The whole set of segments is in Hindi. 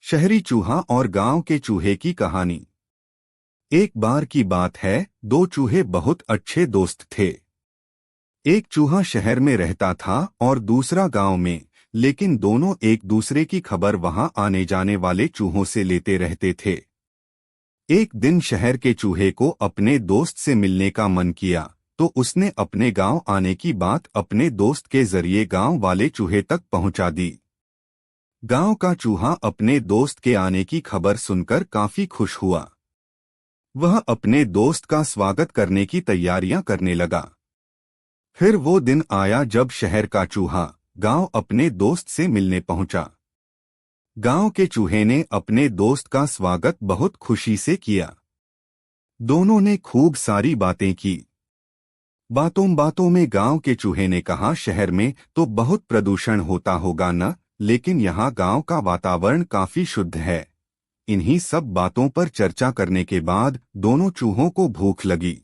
शहरी चूहा और गांव के चूहे की कहानी। एक बार की बात है, दो चूहे बहुत अच्छे दोस्त थे। एक चूहा शहर में रहता था और दूसरा गांव में, लेकिन दोनों एक दूसरे की खबर वहां आने जाने वाले चूहों से लेते रहते थे। एक दिन शहर के चूहे को अपने दोस्त से मिलने का मन किया, तो उसने अपने गांव आने की बात अपने दोस्त के जरिए गांव वाले चूहे तक पहुंचा दी। गांव का चूहा अपने दोस्त के आने की खबर सुनकर काफी खुश हुआ। वह अपने दोस्त का स्वागत करने की तैयारियां करने लगा। फिर वो दिन आया जब शहर का चूहा गांव अपने दोस्त से मिलने पहुंचा। गांव के चूहे ने अपने दोस्त का स्वागत बहुत खुशी से किया। दोनों ने खूब सारी बातें की। बातों बातों में गांव के चूहे ने कहा, शहर में तो बहुत प्रदूषण होता होगा न, लेकिन यहाँ गांव का वातावरण काफी शुद्ध है। इन्हीं सब बातों पर चर्चा करने के बाद दोनों चूहों को भूख लगी।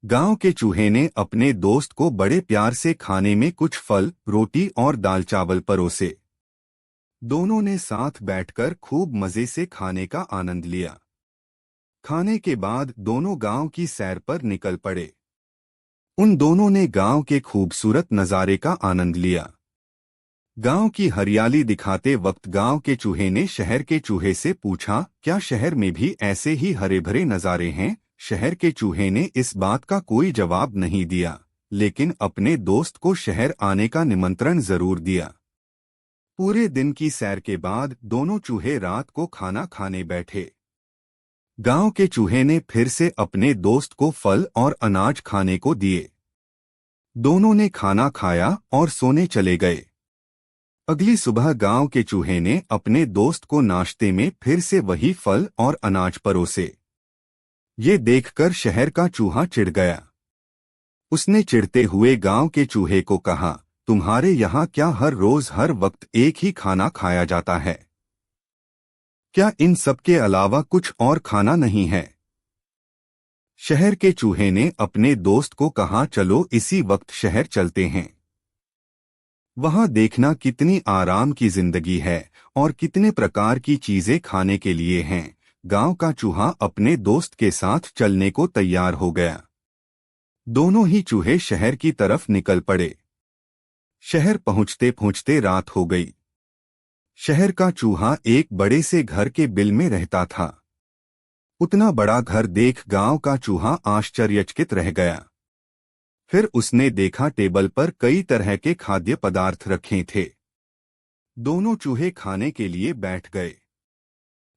गांव के चूहे ने अपने दोस्त को बड़े प्यार से खाने में कुछ फल, रोटी और दाल चावल परोसे। दोनों ने साथ बैठकर खूब मजे से खाने का आनंद लिया। खाने के बाद दोनों गांव की सैर पर निकल पड़े। उन दोनों ने गांव के खूबसूरत नज़ारे का आनंद लिया। गांव की हरियाली दिखाते वक्त गांव के चूहे ने शहर के चूहे से पूछा, क्या शहर में भी ऐसे ही हरे भरे नज़ारे हैं? शहर के चूहे ने इस बात का कोई जवाब नहीं दिया, लेकिन अपने दोस्त को शहर आने का निमंत्रण जरूर दिया। पूरे दिन की सैर के बाद दोनों चूहे रात को खाना खाने बैठे। गांव के चूहे ने फिर से अपने दोस्त को फल और अनाज खाने को दिए। दोनों ने खाना खाया और सोने चले गए। अगली सुबह गांव के चूहे ने अपने दोस्त को नाश्ते में फिर से वही फल और अनाज परोसे। ये देखकर शहर का चूहा चिढ़ गया। उसने चिढ़ते हुए गांव के चूहे को कहा, तुम्हारे यहाँ क्या हर रोज हर वक्त एक ही खाना खाया जाता है? क्या इन सब के अलावा कुछ और खाना नहीं है? शहर के चूहे ने अपने दोस्त को कहा, चलो इसी वक्त शहर चलते हैं। वहां देखना कितनी आराम की जिंदगी है और कितने प्रकार की चीजें खाने के लिए हैं। गांव का चूहा अपने दोस्त के साथ चलने को तैयार हो गया। दोनों ही चूहे शहर की तरफ निकल पड़े। शहर पहुंचते पहुंचते रात हो गई। शहर का चूहा एक बड़े से घर के बिल में रहता था। उतना बड़ा घर देख गांव का चूहा आश्चर्यचकित रह गया। फिर उसने देखा टेबल पर कई तरह के खाद्य पदार्थ रखे थे। दोनों चूहे खाने के लिए बैठ गए।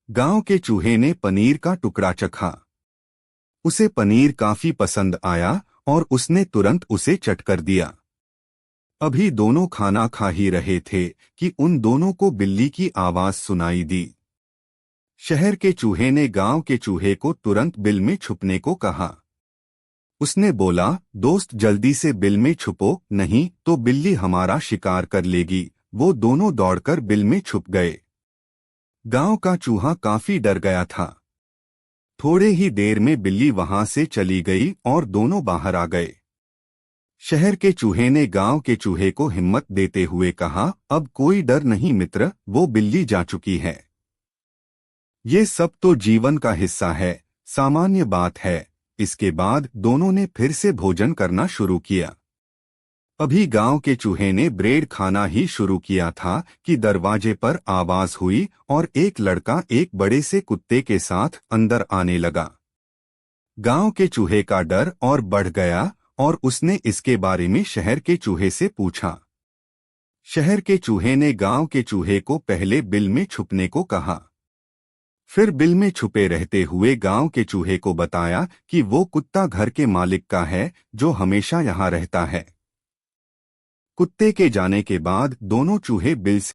गांव के चूहे ने पनीर का टुकड़ा चखा। उसे पनीर काफी पसंद आया और उसने तुरंत उसे चट कर दिया। अभी दोनों खाना खा ही रहे थे कि उन दोनों को बिल्ली की आवाज सुनाई दी। शहर के चूहे ने गांव के चूहे को तुरंत बिल में छुपने को कहा। उसने बोला, दोस्त जल्दी से बिल में छुपो, नहीं तो बिल्ली हमारा शिकार कर लेगी। वो दोनों दौड़कर बिल में छुप गए। गांव का चूहा काफी डर गया था। थोड़े ही देर में बिल्ली वहां से चली गई और दोनों बाहर आ गए। शहर के चूहे ने गांव के चूहे को हिम्मत देते हुए कहा, अब कोई डर नहीं मित्र, वो बिल्ली जा चुकी है। ये सब तो जीवन का हिस्सा है, सामान्य बात है। इसके बाद दोनों ने फिर से भोजन करना शुरू किया। अभी गांव के चूहे ने ब्रेड खाना ही शुरू किया था कि दरवाजे पर आवाज हुई और एक लड़का एक बड़े से कुत्ते के साथ अंदर आने लगा। गांव के चूहे का डर और बढ़ गया और उसने इसके बारे में शहर के चूहे से पूछा। शहर के चूहे ने गांव के चूहे को पहले बिल में छुपने को कहा। फिर बिल में छुपे रहते हुए गांव के चूहे को बताया कि वो कुत्ता घर के मालिक का है, जो हमेशा यहाँ रहता है। कुत्ते के जाने के बाद दोनों चूहे बिल